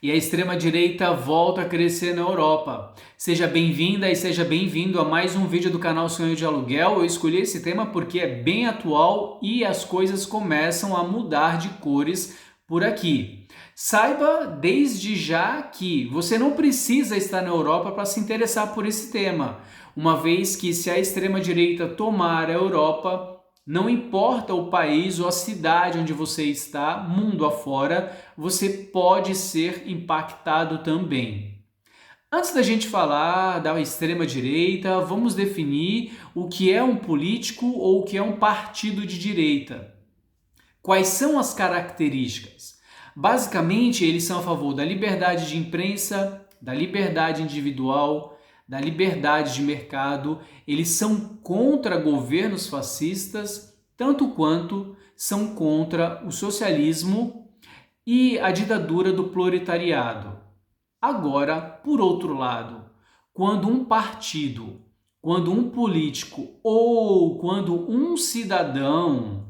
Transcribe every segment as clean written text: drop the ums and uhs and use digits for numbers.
e a extrema-direita volta a crescer na Europa. Seja bem-vinda e seja bem-vindo a mais um vídeo do canal Sonho de Aluguel. Eu escolhi esse tema porque é bem atual e as coisas começam a mudar de cores por aqui. Saiba desde já que você não precisa estar na Europa para se interessar por esse tema, uma vez que se a extrema-direita tomar a Europa, não importa o país ou a cidade onde você está, mundo afora, você pode ser impactado também. Antes da gente falar da extrema-direita, vamos definir o que é um político ou o que é um partido de direita. Quais são as características? Basicamente, eles são a favor da liberdade de imprensa, da liberdade individual, da liberdade de mercado. Eles são contra governos fascistas, tanto quanto são contra o socialismo e a ditadura do proletariado. Agora, por outro lado, quando um partido, quando um político ou quando um cidadão,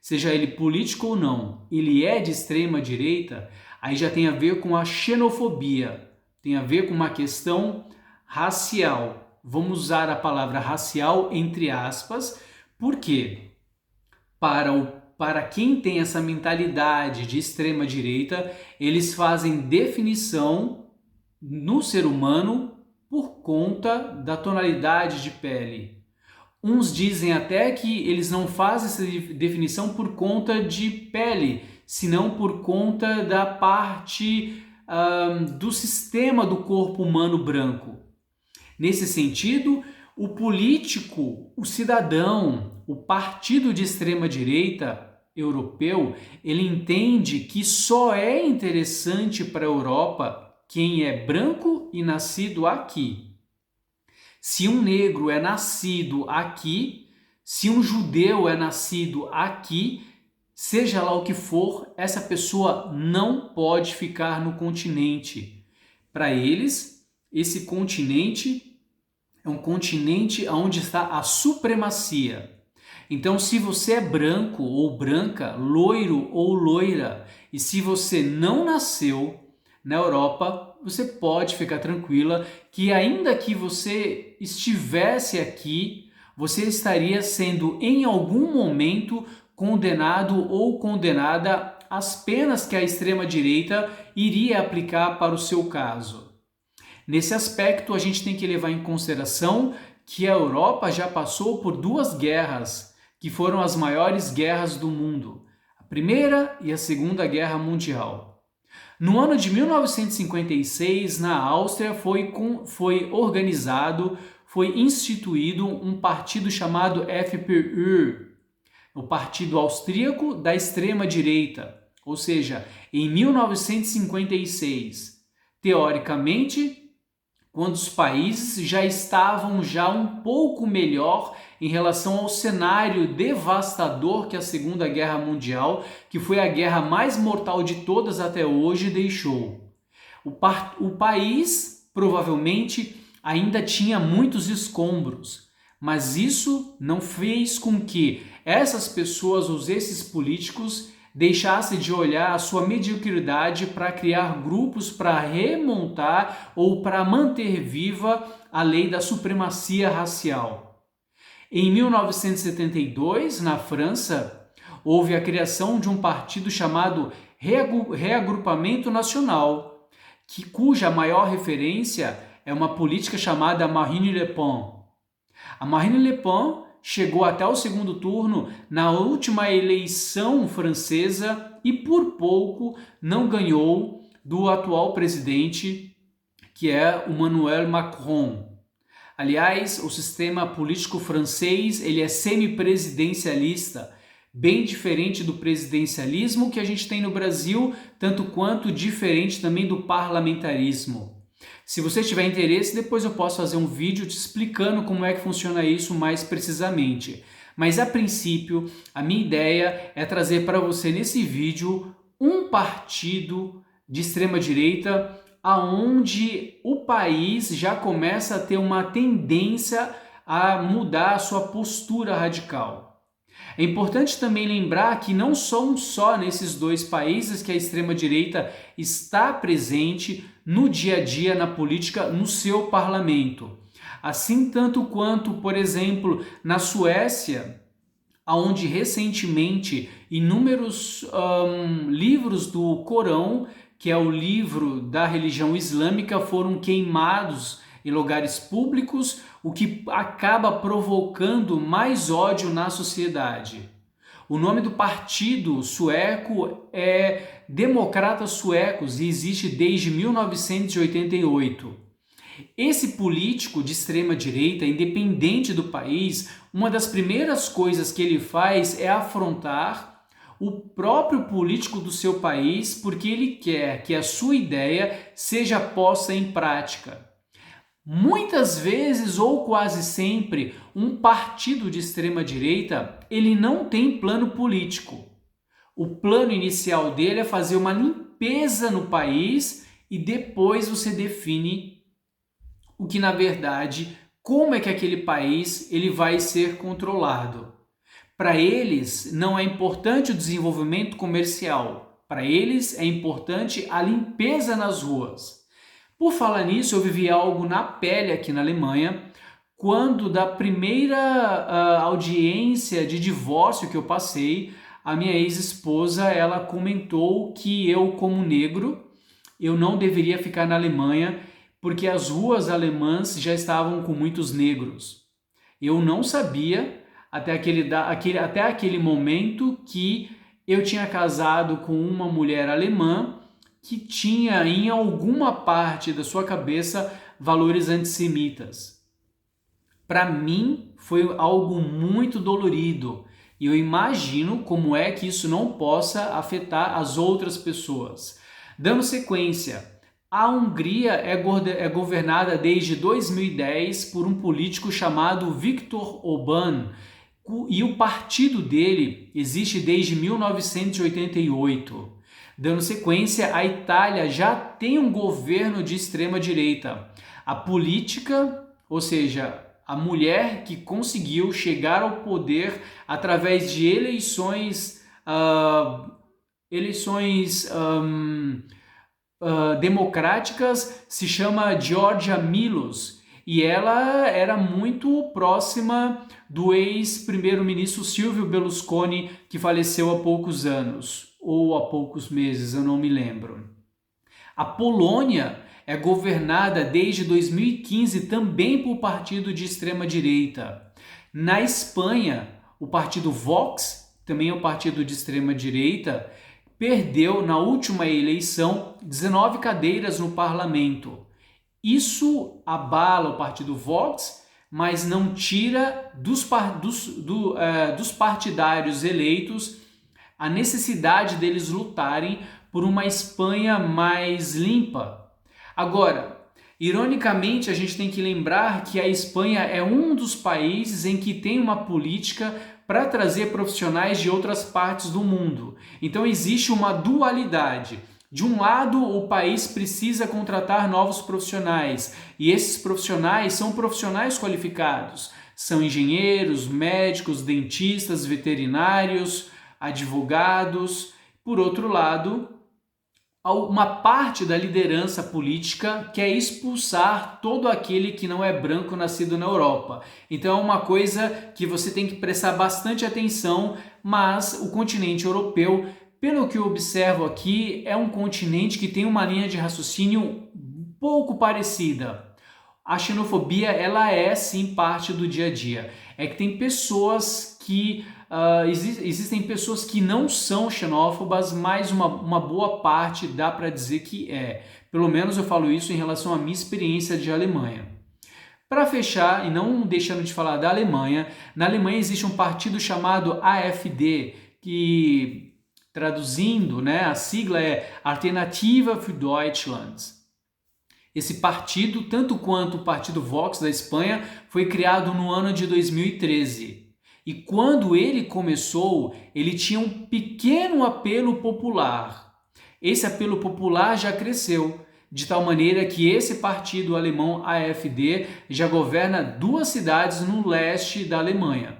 seja ele político ou não, ele é de extrema direita, aí já tem a ver com a xenofobia, tem a ver com uma questão racial. Vamos usar a palavra racial entre aspas, porque para quem tem essa mentalidade de extrema direita, eles fazem definição no ser humano por conta da tonalidade de pele. Uns dizem até que eles não fazem essa definição por conta de pele, senão por conta da parte do sistema do corpo humano branco. Nesse sentido, o político, o cidadão, o partido de extrema-direita europeu, ele entende que só é interessante para a Europa quem é branco e nascido aqui. Se um negro é nascido aqui, se um judeu é nascido aqui, seja lá o que for, essa pessoa não pode ficar no continente. Para eles, esse continente é um continente onde está a supremacia. Então, se você é branco ou branca, loiro ou loira, e se você não nasceu na Europa, você pode ficar tranquila que ainda que você estivesse aqui, você estaria sendo em algum momento condenado ou condenada às penas que a extrema-direita iria aplicar para o seu caso. Nesse aspecto, a gente tem que levar em consideração que a Europa já passou por duas guerras, que foram as maiores guerras do mundo, a Primeira e a Segunda Guerra Mundial. No ano de 1956, na Áustria, foi organizado, foi instituído um partido chamado FPÖ, o Partido Austríaco da Extrema-Direita, ou seja, em 1956. Teoricamente, quando os países já estavam um pouco melhor em relação ao cenário devastador que a Segunda Guerra Mundial, que foi a guerra mais mortal de todas até hoje, deixou. O país provavelmente ainda tinha muitos escombros, mas isso não fez com que essas pessoas ou esses políticos deixasse de olhar a sua mediocridade para criar grupos para remontar ou para manter viva a lei da supremacia racial. Em 1972, na França, houve a criação de um partido chamado Reagrupamento Nacional, cuja maior referência é uma política chamada Marine Le Pen. A Marine Le Pen chegou até o segundo turno na última eleição francesa e por pouco não ganhou do atual presidente, que é o Emmanuel Macron. Aliás, o sistema político francês ele é semipresidencialista, bem diferente do presidencialismo que a gente tem no Brasil, tanto quanto diferente também do parlamentarismo. Se você tiver interesse, depois eu posso fazer um vídeo te explicando como é que funciona isso mais precisamente. Mas a princípio, a minha ideia é trazer para você nesse vídeo um partido de extrema direita aonde o país já começa a ter uma tendência a mudar a sua postura radical. É importante também lembrar que não são só nesses dois países que a extrema-direita está presente no dia a dia, na política, no seu parlamento. Assim tanto quanto, por exemplo, na Suécia, onde recentemente inúmeros livros do Corão, que é o livro da religião islâmica, foram queimados em lugares públicos, o que acaba provocando mais ódio na sociedade. O nome do partido sueco é Democratas Suecos e existe desde 1988. Esse político de extrema direita, independente do país, uma das primeiras coisas que ele faz é afrontar o próprio político do seu país porque ele quer que a sua ideia seja posta em prática. Muitas vezes ou quase sempre, um partido de extrema direita, ele não tem plano político. O plano inicial dele é fazer uma limpeza no país e depois você define o que na verdade, como é que aquele país ele vai ser controlado. Para eles não é importante o desenvolvimento comercial, para eles é importante a limpeza nas ruas. Por falar nisso, eu vivi algo na pele aqui na Alemanha, quando da primeira audiência de divórcio que eu passei, a minha ex-esposa ela comentou que eu, como negro, eu não deveria ficar na Alemanha porque as ruas alemãs já estavam com muitos negros. Eu não sabia até aquele momento que eu tinha casado com uma mulher alemã que tinha em alguma parte da sua cabeça valores antissemitas. Para mim foi algo muito dolorido e eu imagino como é que isso não possa afetar as outras pessoas. Dando sequência, a Hungria é governada desde 2010 por um político chamado Viktor Orbán e o partido dele existe desde 1988. Dando sequência, a Itália já tem um governo de extrema direita. A política, ou seja, a mulher que conseguiu chegar ao poder através de eleições democráticas, se chama Giorgia Meloni e ela era muito próxima do ex-primeiro-ministro Silvio Berlusconi, que faleceu há poucos anos, ou há poucos meses, eu não me lembro. A Polônia é governada desde 2015 também por partido de extrema-direita. Na Espanha, o partido Vox, também é um partido de extrema-direita, perdeu na última eleição 19 cadeiras no parlamento. Isso abala o partido Vox, mas não tira dos partidários eleitos a necessidade deles lutarem por uma Espanha mais limpa. Agora, ironicamente, a gente tem que lembrar que a Espanha é um dos países em que tem uma política para trazer profissionais de outras partes do mundo. Então existe uma dualidade. De um lado, o país precisa contratar novos profissionais, e esses profissionais são profissionais qualificados. São engenheiros, médicos, dentistas, veterinários, advogados. Por outro lado, uma parte da liderança política quer expulsar todo aquele que não é branco nascido na Europa. Então é uma coisa que você tem que prestar bastante atenção, mas o continente europeu, pelo que eu observo aqui, é um continente que tem uma linha de raciocínio pouco parecida. A xenofobia, ela é sim parte do dia a dia. É que tem pessoas que existem pessoas que não são xenófobas, mas uma boa parte dá para dizer que é. Pelo menos eu falo isso em relação à minha experiência de Alemanha. Para fechar, e não deixando de falar da Alemanha, na Alemanha existe um partido chamado AfD, que traduzindo, a sigla é Alternative für Deutschland. Esse partido, tanto quanto o partido Vox da Espanha, foi criado no ano de 2013. E quando ele começou, ele tinha um pequeno apelo popular. Esse apelo popular já cresceu, de tal maneira que esse partido alemão AfD já governa 2 cidades no leste da Alemanha.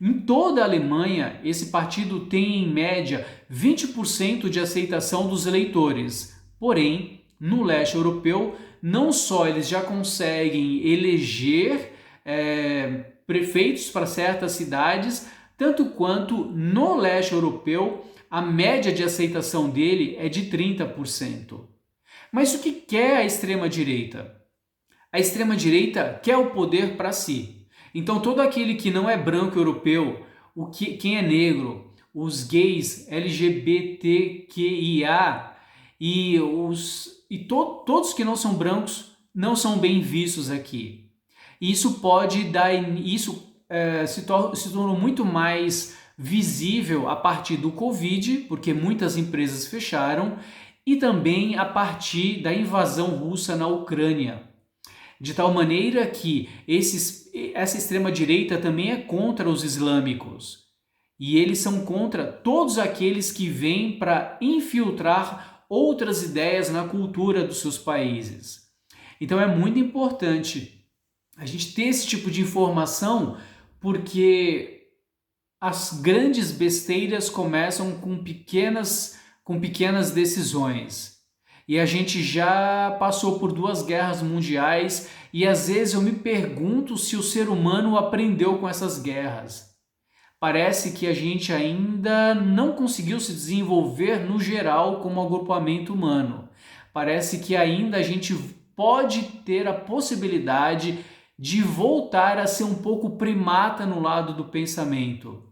Em toda a Alemanha, esse partido tem em média 20% de aceitação dos eleitores. Porém, no leste europeu, não só eles já conseguem eleger prefeitos para certas cidades, tanto quanto no leste europeu a média de aceitação dele é de 30%. Mas o que quer a extrema-direita? A extrema-direita quer o poder para si. Então todo aquele que não é branco europeu, quem é negro, os gays, LGBTQIA todos que não são brancos não são bem vistos aqui. Isso pode dar, se tornou muito mais visível a partir do Covid, porque muitas empresas fecharam, e também a partir da invasão russa na Ucrânia. De tal maneira que essa extrema-direita também é contra os islâmicos. E eles são contra todos aqueles que vêm para infiltrar outras ideias na cultura dos seus países. Então é muito importante a gente ter esse tipo de informação, porque as grandes besteiras começam com pequenas decisões. E a gente já passou por 2 guerras mundiais e às vezes eu me pergunto se o ser humano aprendeu com essas guerras. Parece que a gente ainda não conseguiu se desenvolver no geral como agrupamento humano. Parece que ainda a gente pode ter a possibilidade de voltar a ser um pouco primata no lado do pensamento.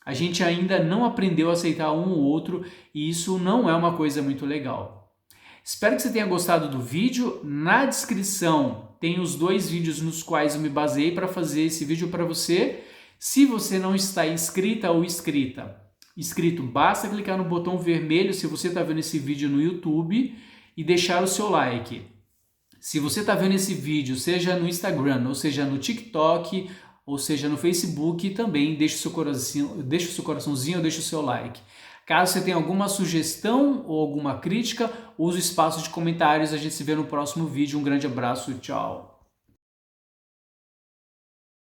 A gente ainda não aprendeu a aceitar um ou outro e isso não é uma coisa muito legal. Espero que você tenha gostado do vídeo. Na descrição tem os 2 vídeos nos quais eu me baseei para fazer esse vídeo para você. Se você não está inscrita ou inscrito, basta clicar no botão vermelho se você está vendo esse vídeo no YouTube e deixar o seu like. Se você está vendo esse vídeo, seja no Instagram, ou seja no TikTok, ou seja no Facebook, também deixe o seu coraçãozinho, deixe o seu like. Caso você tenha alguma sugestão ou alguma crítica, use o espaço de comentários. A gente se vê no próximo vídeo. Um grande abraço e tchau!